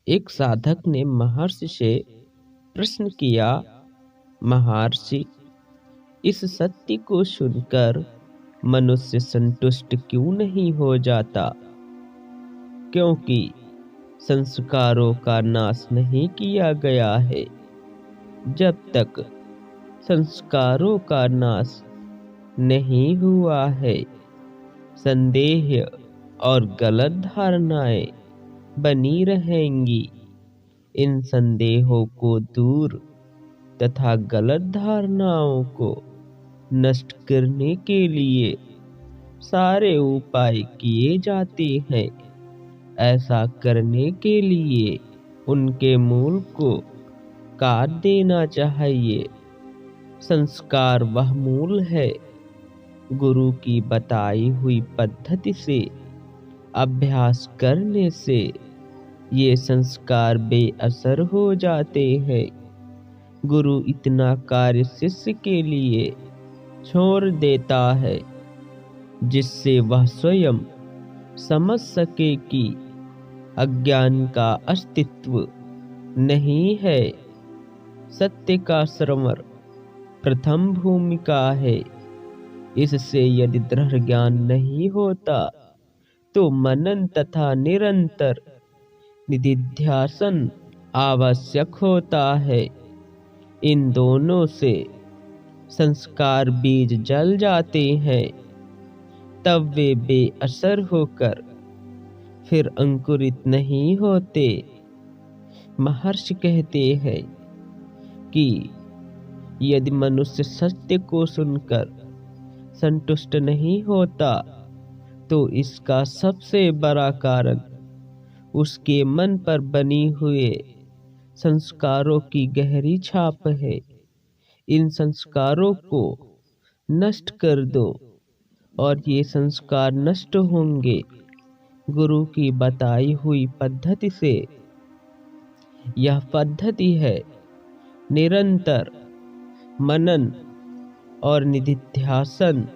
एक साधक ने महर्षि से प्रश्न किया, महर्षि, इस सत्य को सुनकर मनुष्य संतुष्ट क्यों नहीं हो जाता? क्योंकि संस्कारों का नाश नहीं किया गया है। जब तक संस्कारों का नाश नहीं हुआ है, संदेह और गलत धारणाएं बनी रहेंगी। इन संदेहों को दूर तथा गलत धारणाओं को नष्ट करने के लिए सारे उपाय किए जाते हैं। ऐसा करने के लिए उनके मूल को काट देना चाहिए। संस्कार वह मूल है। गुरु की बताई हुई पद्धति से अभ्यास करने से ये संस्कार बेअसर हो जाते हैं। गुरु इतना कार्य शिष्य के लिए छोड़ देता है जिससे वह स्वयं समझ सके कि अज्ञान का अस्तित्व नहीं है। सत्य का श्रवण प्रथम भूमिका है। इससे यदि दृढ़ ज्ञान नहीं होता तो मनन तथा निरंतर निधिध्यासन आवश्यक होता है। इन दोनों से संस्कार बीज जल जाते हैं, तब वे बेअसर होकर फिर अंकुरित नहीं होते। महर्षि कहते हैं कि यदि मनुष्य सत्य को सुनकर संतुष्ट नहीं होता तो इसका सबसे बड़ा कारण उसके मन पर बनी हुए संस्कारों की गहरी छाप है। इन संस्कारों को नष्ट कर दो और ये संस्कार नष्ट होंगे। गुरु की बताई हुई पद्धति से। यह पद्धति है निरंतर मनन और निधिध्यासन।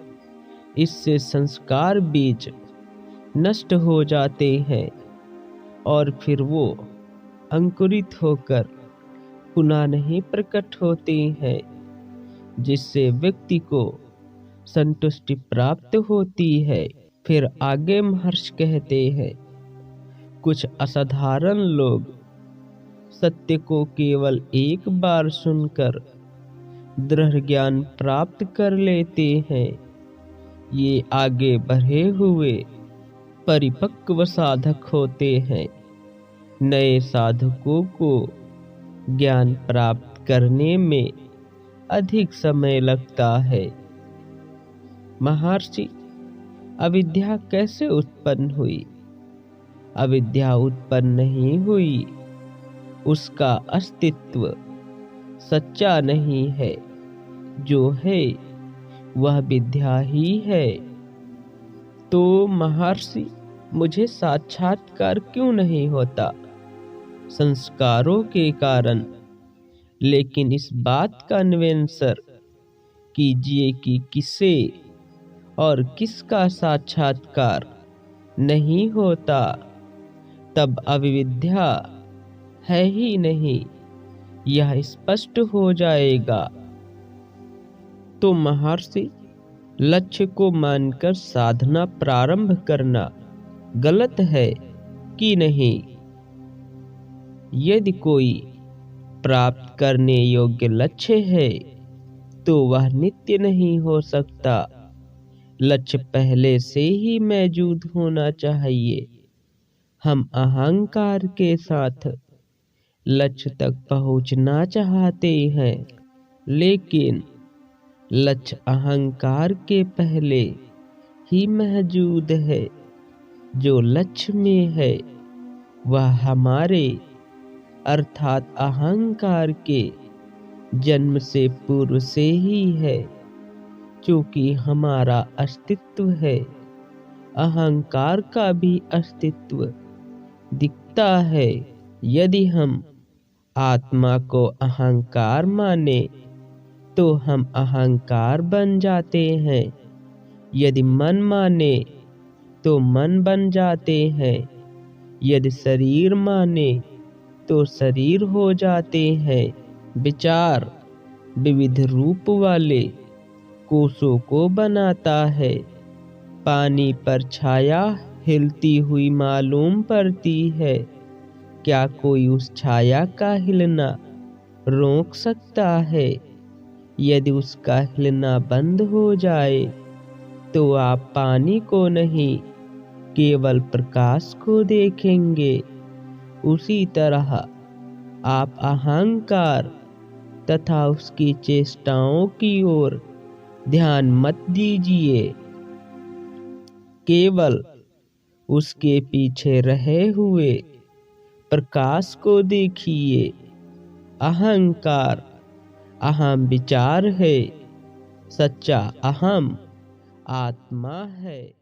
इससे संस्कार बीज नष्ट हो जाते हैं और फिर वो अंकुरित होकर पुनः नहीं प्रकट होते हैं, जिससे व्यक्ति को संतुष्टि प्राप्त होती है। फिर आगे महर्षि कहते हैं, कुछ असाधारण लोग सत्य को केवल एक बार सुनकर दृढ़ ज्ञान प्राप्त कर लेते हैं। ये आगे बढ़े हुए परिपक्व साधक होते हैं। नए साधकों को ज्ञान प्राप्त करने में अधिक समय लगता है। महर्षि, अविद्या कैसे उत्पन्न हुई? अविद्या उत्पन्न नहीं हुई। उसका अस्तित्व सच्चा नहीं है। जो है वह विद्या ही है। तो महर्षि, मुझे साक्षात्कार क्यों नहीं होता? संस्कारों के कारण। लेकिन इस बात का अन्वेषण कीजिए कि किसे और किसका साक्षात्कार नहीं होता, तब अविद्या है ही नहीं, यह स्पष्ट हो जाएगा। तो महर्षि, लक्ष्य को मानकर साधना प्रारंभ करना गलत है कि नहीं? यदि कोई प्राप्त करने योग्य लक्ष्य है तो वह नित्य नहीं हो सकता। लक्ष्य पहले से ही मौजूद होना चाहिए। हम अहंकार के साथ लक्ष्य तक पहुंचना चाहते हैं, लेकिन लक्ष्य अहंकार के पहले ही मौजूद है। जो लक्ष्य में है वह हमारे अर्थात अहंकार के जन्म से पूर्व से ही है। चूंकि हमारा अस्तित्व है, अहंकार का भी अस्तित्व दिखता है। यदि हम आत्मा को अहंकार माने तो हम अहंकार बन जाते हैं। यदि मन माने तो मन बन जाते हैं। यदि शरीर माने तो शरीर हो जाते हैं। विचार विविध रूप वाले कोषों को बनाता है। पानी पर छाया हिलती हुई मालूम पड़ती है। क्या कोई उस छाया का हिलना रोक सकता है? यदि उसका हिलना बंद हो जाए तो आप पानी को नहीं, केवल प्रकाश को देखेंगे। उसी तरह आप अहंकार तथा उसकी चेष्टाओं की ओर ध्यान मत दीजिए, केवल उसके पीछे रहे हुए प्रकाश को देखिए। अहंकार अहम विचार है, सच्चा अहम आत्मा है।